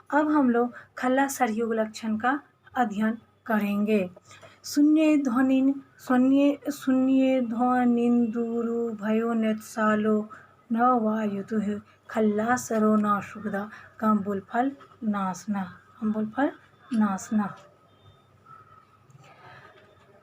अब हम लोग खल्ला सरयुग लक्षण का अध्ययन करेंगे। शून्य ध्वनिन्दुरु भयो नेत्सालो न वायुतुः खल्लासरो न सुखदा कम्बुल फल नासना।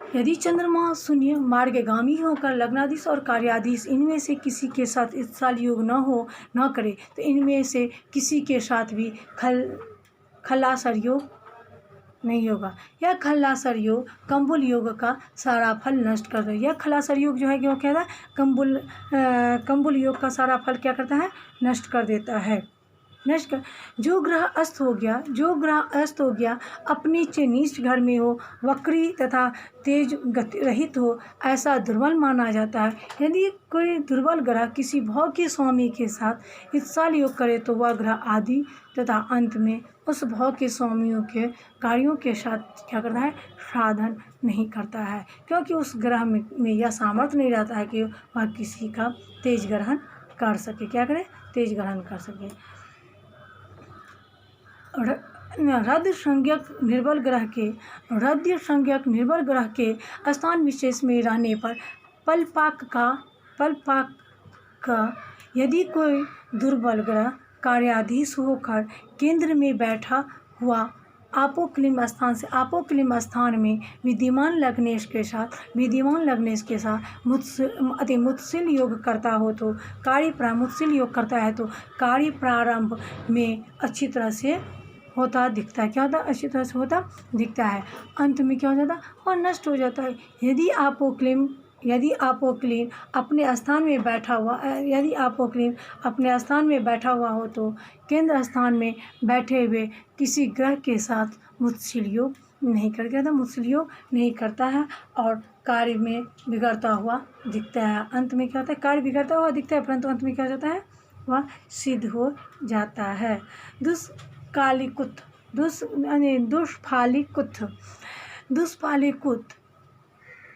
यदि चंद्रमा शून्य मार्गगामी होकर लग्नाधीश और कार्याधीश इनमें से किसी के साथ इत्साल योग न करे तो इनमें से किसी के साथ भी खल्लासर योग नहीं होगा। यह खल्लासर योग कम्बुल योग का सारा फल नष्ट कर दे। यह खल्लासर योग जो है वो क्या है, कम्बुल योग का सारा फल क्या करता है, नष्ट कर देता है। जो ग्रह अस्त हो गया अपने नीच घर में हो, वक्री तथा तेज गति रहित हो, ऐसा दुर्बल माना जाता है। यदि कोई दुर्बल ग्रह किसी भव के स्वामी के साथ इत्साल योग करे तो वह ग्रह आदि तथा अंत में उस भव के स्वामियों के कार्यों के साथ क्या करता है, साधन नहीं करता है, क्योंकि उस ग्रह में यह सामर्थ्य नहीं रहता है कि वह किसी का तेज ग्रहण कर सके। क्या करे, तेज ग्रहण कर सके। रद्य संज्ञक निर्बल ग्रह के स्थान विशेष में रहने पर पलपाक का यदि कोई दुर्बल ग्रह कार्याधीश होकर केंद्र में बैठा हुआ आपोक्लिम स्थान में विद्यमान लग्नेश के साथ मुत्सिल योग करता हो तो मुत्सिल योग करता है तो कार्य प्रारंभ में अच्छी तरह से होता दिखता है। क्या होता है, अच्छी तरह से होता दिखता है, अंत में क्या हो जाता है, और नष्ट हो जाता है। यदि आपोक्लिन अपने स्थान में बैठा हुआ हो तो केंद्र स्थान में बैठे हुए किसी ग्रह के साथ मुत्सिल योग नहीं करता है और कार्य में बिगड़ता हुआ दिखता है। अंत में क्या होता है, कार्य बिगड़ता हुआ दिखता है, परंतु अंत में क्या हो जाता है, वह सिद्ध हो जाता है। दुष्फालिकुत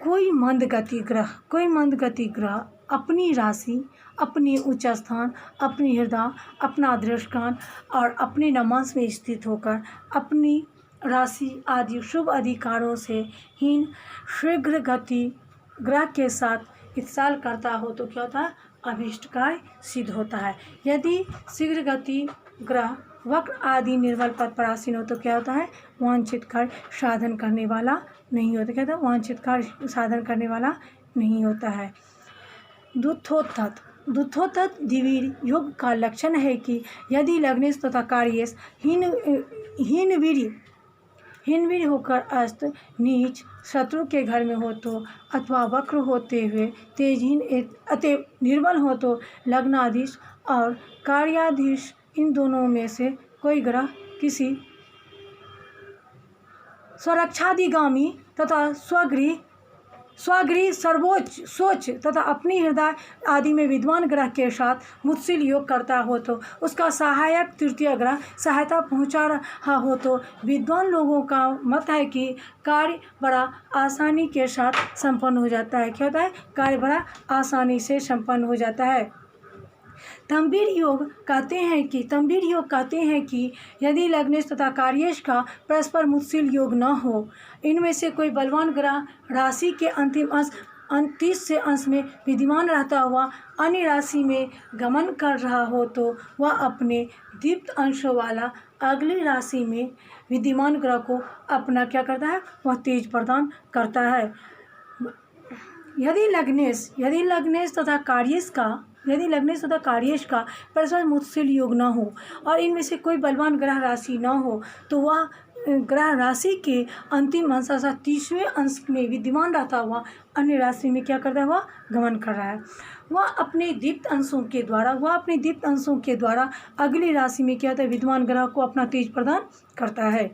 कोई मंदगति ग्रह अपनी राशि, अपने उच्च स्थान, अपनी हृदय, अपना दृष्टान और अपने नमांश में स्थित होकर अपनी राशि आदि शुभ अधिकारों से हीन शीघ्र गति ग्रह के साथ इत्साल करता हो तो क्या होता है, अभीष्ट कार्य सिद्ध होता है। यदि शीघ्र गति ग्रह वक्र आदि निर्बल पद पर आसीन हो तो क्या होता है, वांछित कार्य साधन करने वाला नहीं होता। क्या होता है, वांछित कार्य साधन करने वाला नहीं होता है। दुथोतत द्विवीर योग का लक्षण है कि यदि लग्नेश तथा कार्येश हीनवीर होकर अस्त नीच शत्रु के घर में हो तो अथवा वक्र होते हुए तेजहीन अतएव निर्बल हो तो लग्नाधीश और कार्याधीश इन दोनों में से कोई ग्रह किसी स्वरक्षादिगामी तथा स्वगृह सर्वोच्च सोच तथा अपनी हृदय आदि में विद्वान ग्रह के साथ मुत्सिल योग करता हो तो उसका सहायक तृतीय ग्रह सहायता पहुंचा रहा हो तो विद्वान लोगों का मत है कि कार्य बड़ा आसानी के साथ संपन्न हो जाता है। क्या होता है, कार्य बड़ा आसानी से संपन्न हो जाता है। तंबीर योग कहते हैं कि यदि लग्नेश तथा कार्येश का परस्पर मुत्सिल योग न हो, इनमें से कोई बलवान ग्रह राशि के अंतिम अंश 29 अंश में विद्यमान रहता हुआ अन्य राशि में गमन कर रहा हो तो वह अपने दीप्त अंश वाला अगली राशि में विद्यमान ग्रह को अपना क्या करता है, वह तेज प्रदान करता है। यदि लग्नेश तथा कार्येश का परस्पर मुत्सिल योग न हो और इनमें से कोई बलवान ग्रह राशि न हो तो वह ग्रह राशि के अंतिम अंश अर्थात 30वें अंश में विद्यमान रहता हुआ अन्य राशि में क्या करता है, वह गमन कर रहा है। वह अपने दीप्त अंशों के द्वारा अगली राशि में क्या होता है, विद्यमान ग्रह को अपना तेज प्रदान करता है।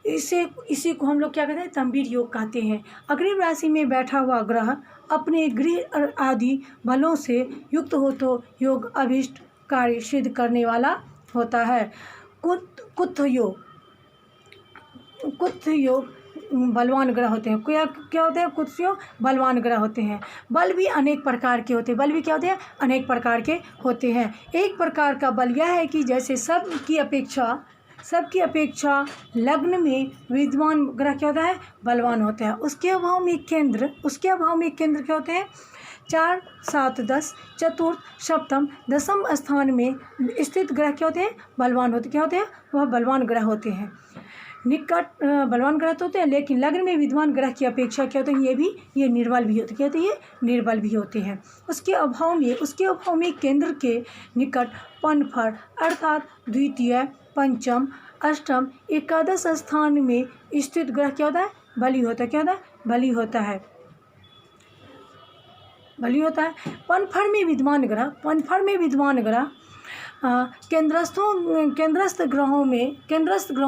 इसी को हम लोग क्या कहते हैं, तंबीर योग कहते हैं। अग्रिम राशि में बैठा हुआ ग्रह अपने गृह आदि बलों से युक्त हो तो योग अभीष्ट कार्य सिद्ध करने वाला होता है। कुत्थ योग बलवान ग्रह होते हैं। क्या होते हैं, कुत्थ योग बलवान ग्रह होते हैं। बल भी अनेक प्रकार के होते हैं। अनेक प्रकार के होते हैं। एक प्रकार का बल यह है कि जैसे सब की अपेक्षा सबकी अपेक्षा लग्न में विद्वान ग्रह क्या होता है, बलवान होते हैं। उसके अभाव में केंद्र क्या होते हैं, 4, 7, 10 चतुर्थ सप्तम दसम स्थान में स्थित ग्रह क्या होते हैं, बलवान होते, क्या होते हैं, वह बलवान ग्रह होते हैं। निकट बलवान ग्रह तो होते हैं, लेकिन लग्न में विद्वान ग्रह की अपेक्षा क्या होते हैं, ये निर्बल भी होते, क्या होते हैं, ये निर्बल भी होते हैं। उसके अभाव में केंद्र के निकट पनफड़ अर्थात द्वितीय, पंचम, अष्टम, एकादश स्थान में स्थित ग्रह क्या होता है, बली होता है, क्या होता है, बली होता है। पनफड़ में विद्वान ग्रह केंद्रस्थ ग्रहों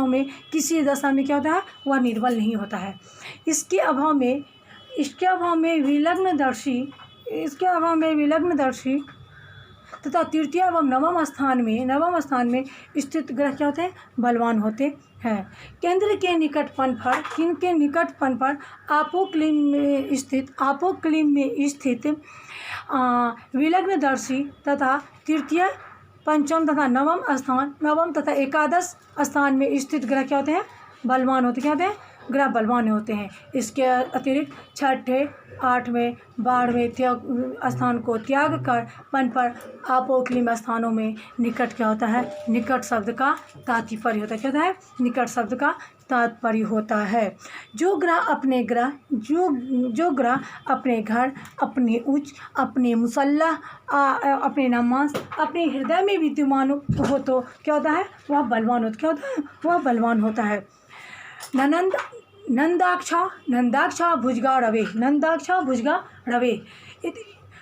में किसी दशा में क्या होता है, वह निर्बल नहीं होता है। इसके अभाव में विलग्नदर्शी तथा तृतीय एवं नवम स्थान में स्थित ग्रह क्या होते हैं, बलवान होते हैं। केंद्र के निकट पनफड़ आपोक्लिम में स्थित विलग्नदर्शी तथा तृतीय, पंचम तथा नवम तथा एकादश स्थान में स्थित ग्रह क्या होते हैं, बलवान होते, क्या होते हैं, ग्रह बलवान होते हैं। इसके अतिरिक्त 6ठे, 8वें, 12वें स्थान को त्याग कर पनफड़ आपोक्लिम स्थानों में निकट क्या होता है, निकट शब्द का तात्पर्य होता है, क्या होता है, निकट शब्द का तात्पर्य होता है। जो ग्रह अपने घर, अपने उच्च, अपने मुसल्ला, अपने नमाज, अपने हृदय में विद्यमान हो तो क्या होता है, वह बलवान होता, क्या होता है, वह बलवान होता है। नंदाक्षा भुजगा रवे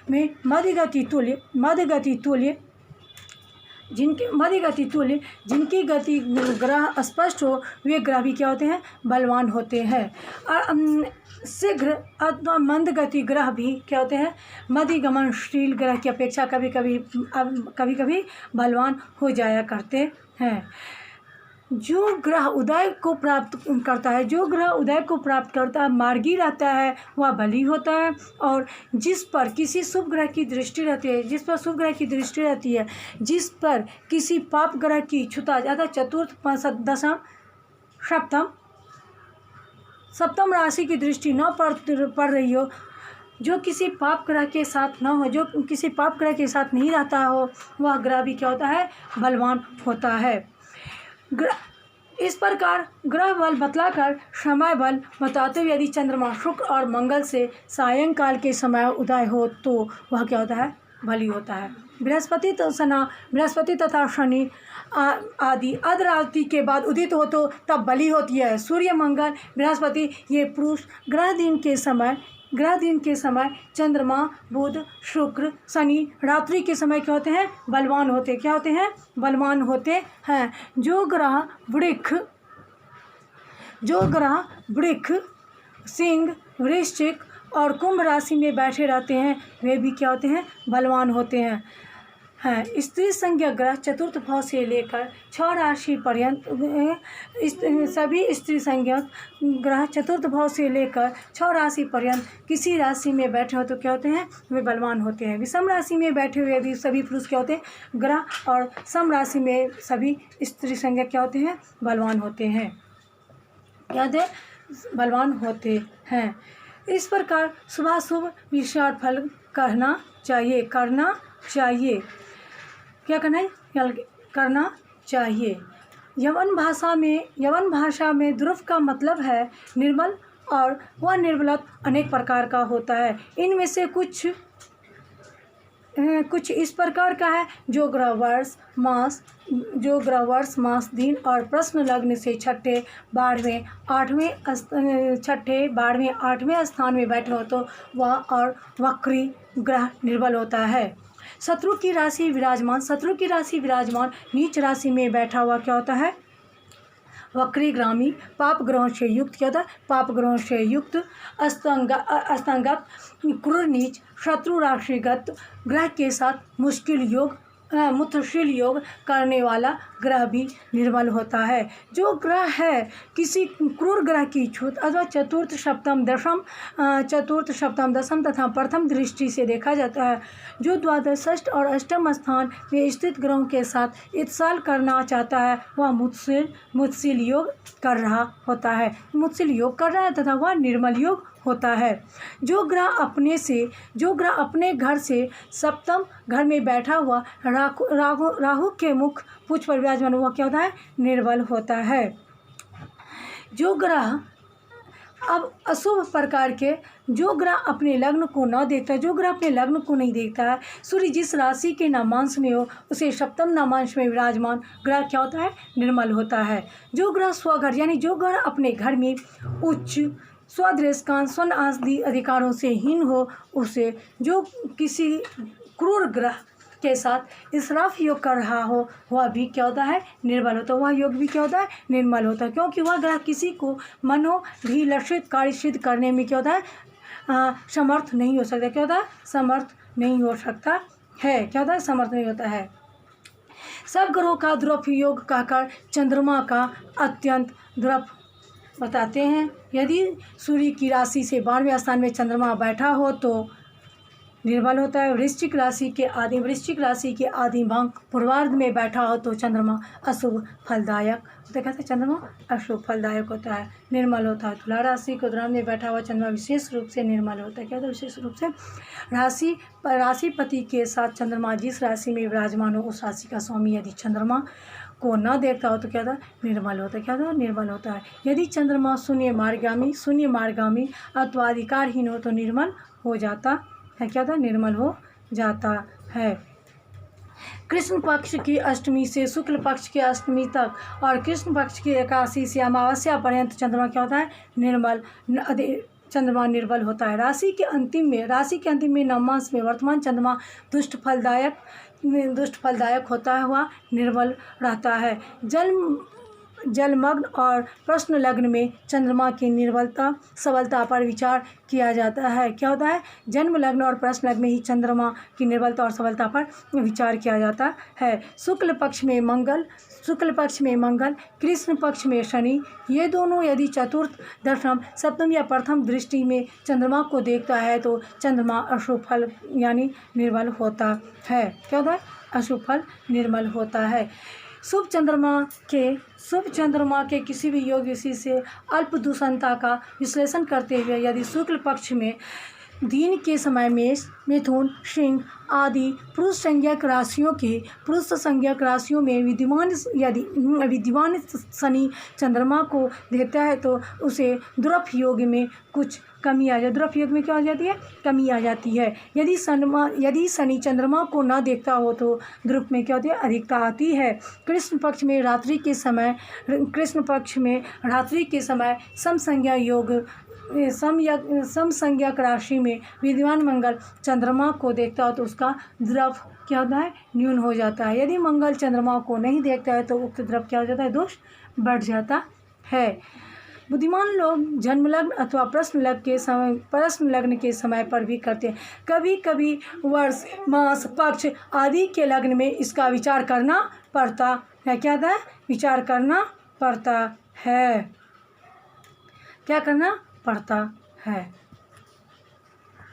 में मध्यगति तुल्य जिनकी गति ग्रह स्पष्ट हो, वे ग्रह भी क्या होते हैं, बलवान होते हैं। और शीघ्र अथवा मंद गति ग्रह भी क्या होते हैं, मध्यगमनशील ग्रह की अपेक्षा कभी बलवान हो जाया करते हैं। जो ग्रह उदय को प्राप्त करता है, मार्गी रहता है, वह बली होता है। और जिस पर किसी शुभ ग्रह की दृष्टि रहती है, जिस पर किसी पाप ग्रह की छुता जाता, चतुर्थ, दशम, सप्तम राशि की दृष्टि न पड़ रही हो, जो किसी पाप ग्रह के साथ नहीं रहता हो, वह ग्रह भी क्या होता है, बलवान होता है। इस प्रकार ग्रह बल बतलाकर समय बल बताते हुए यदि चंद्रमा, शुक्र और मंगल से सायंकाल के समय उदय हो तो वह क्या होता है, बली होता है। बृहस्पति तथा शनि आदि अर्धरात्रि के बाद उदित हो तो तब बली होती है। सूर्य, मंगल, बृहस्पति ये पुरुष ग्रह दिन के समय चंद्रमा, बुध, शुक्र, शनि रात्रि के समय क्या होते हैं, बलवान होते, क्या होते हैं, बलवान होते हैं। जो ग्रह वृक्ष, सिंह, वृश्चिक और कुंभ राशि में बैठे रहते हैं, वे भी क्या होते हैं, बलवान होते हैं। स्त्री संज्ञक ग्रह चतुर्थ भाव से लेकर 6 राशि पर्यंत, सभी स्त्री संज्ञक ग्रह चतुर्थ भाव से लेकर 6 राशि पर्यंत किसी राशि में बैठे हो तो क्या होते हैं, वे बलवान होते हैं। विषम राशि में बैठे हुए भी सभी पुरुष क्या होते हैं, ग्रह, और सम राशि में सभी स्त्री संज्ञक क्या होते हैं, बलवान होते हैं, क्या होते हैं, बलवान होते हैं। इस प्रकार शुभाशुभ विचार फल करना चाहिए, क्या करना चाहिए। यवन भाषा में ध्रुव का मतलब है निर्मल, और वह निर्मलत्व अनेक प्रकार का होता है। इनमें से कुछ इस प्रकार का है, जो ग्रह वर्ष मास दिन और प्रश्न लग्न से 6ठे, 12वें, 8वें स्थान में बैठे हो तो वह और वक्री ग्रह निर्बल होता है। शत्रु की राशि विराजमान नीच राशि में बैठा हुआ क्या होता है, वक्रीग्रामी, पाप ग्रहों से युक्त, क्या होता है, पाप ग्रहों से युक्त, अस्तंगत, क्रूर नीच, शत्रु राशिगत ग्रह के साथ मुश्किल योग मूत्रशील योग करने वाला ग्रह भी निर्मल होता है। जो ग्रह है किसी क्रूर ग्रह की छूत अथवा चतुर्थ सप्तम दशम तथा प्रथम दृष्टि से देखा जाता है। जो द्वादश षष्ठ और अष्टम स्थान में स्थित ग्रहों के साथ इत्साल करना चाहता है वह मुत्सिल योग कर रहा होता है, मुत्सिल योग कर रहा है तथा वह निर्मल योग होता है। जो ग्रह अपने घर से सप्तम घर में बैठा हुआ राहु के मुख पुच्छ पर विराजमान हुआ क्या होता है, निर्बल होता है। जो ग्रह अब अशुभ प्रकार के जो ग्रह अपने लग्न को न देखता है, जो ग्रह अपने लग्न को नहीं देखता है, सूर्य जिस राशि के नामांश में हो उसे सप्तम नामांश में विराजमान ग्रह क्या होता है, निर्मल होता है। जो ग्रह स्वघर यानी जो ग्रह अपने घर में उच्च स्वदृष्कांत स्वर्ण आदि अधिकारों से हीन हो उसे जो किसी क्रूर ग्रह के साथ इसराफ योग कर रहा हो वह भी क्या होता है, निर्बल होता है। वह योग भी क्या होता है, निर्मल होता है, क्योंकि वह ग्रह किसी को मनोभिलषित कार्य सिद्ध करने में क्या होता है, समर्थ नहीं हो सकता। क्या होता है, समर्थ नहीं हो सकता है। क्या होता है, समर्थ नहीं होता है। सब ग्रहों का द्रव्य योग कहकर चंद्रमा का अत्यंत द्रव्य बताते हैं। यदि सूर्य की राशि से 12वें स्थान में चंद्रमा बैठा हो तो निर्बल होता है। वृश्चिक राशि के आदि भाग पूर्वार्ध में बैठा हो तो चंद्रमा अशुभ फलदायक होता है। कहते हैं चंद्रमा अशुभ फलदायक होता है, निर्मल होता है। तुला राशि को द्वारा में बैठा हुआ चंद्रमा विशेष रूप से निर्मल होता है। क्या होता है, विशेष रूप से राशिपति के साथ चंद्रमा जिस राशि में विराजमान हो उस राशि का स्वामी यदि चंद्रमा को न देखता हो तो क्या होता है, निर्मल होता है। क्या होता है, निर्मल होता है। यदि चंद्रमा शून्य मार्गामी अथवा अधिकारहीन हो तो निर्मल हो जाता है। क्या होता है, निर्मल हो जाता है। कृष्ण पक्ष की अष्टमी से शुक्ल पक्ष की अष्टमी तक और कृष्ण पक्ष की एकादशी से अमावस्या पर्यंत चंद्रमा क्या होता है, चंद्रमा निर्बल होता है। राशि के अंतिम में नवमांश में वर्तमान चंद्रमा दुष्ट फलदायक होता हुआ निर्बल रहता है। जलमग्न और प्रश्न लग्न में चंद्रमा की सबलता पर विचार किया जाता है। क्या होता है, जन्म लग्न और प्रश्न लग्न में ही चंद्रमा की निर्बलता और सबलता पर विचार किया जाता है। शुक्ल पक्ष में मंगल, कृष्ण पक्ष में शनि, ये दोनों यदि चतुर्थ दशम सप्तम या प्रथम दृष्टि में चंद्रमा को देखता है तो चंद्रमा अशुभ फल यानी निर्मल होता है। क्या होता है, अशुभ फल निर्मल होता है। शुभ चंद्रमा के किसी भी योग विशेष से अल्प दूषणता का विश्लेषण करते हुए यदि शुक्ल पक्ष में दिन के समय मेष, मिथुन, सिंह आदि पुरुष संज्ञक राशियों में विद्यमान शनि चंद्रमा को देखता है तो उसे द्रव्य योग में कुछ कमी आ जाती है। द्रव्य योग में क्या आ जाती है, कमी आ जाती है। यदि शनि चंद्रमा को न देखता हो तो द्रव्य में क्या होती है, अधिकता आती है। कृष्ण पक्ष में रात्रि के समय समसंज्ञक राशि में विद्यमान मंगल चंद्रमा को देखता हो तो उसका द्रव्य क्या होता है, न्यून हो जाता है। यदि मंगल चंद्रमा को नहीं देखता है तो उक्त द्रव्य क्या हो जाता है, दोष बढ़ जाता है। बुद्धिमान लोग जन्म लग्न अथवा प्रश्न लग्न के समय पर भी करते हैं। कभी कभी वर्ष, मास, पक्ष आदि के लग्न में इसका विचार करना पड़ता है। क्या होता है, विचार करना पड़ता है। क्या करना पड़ता है।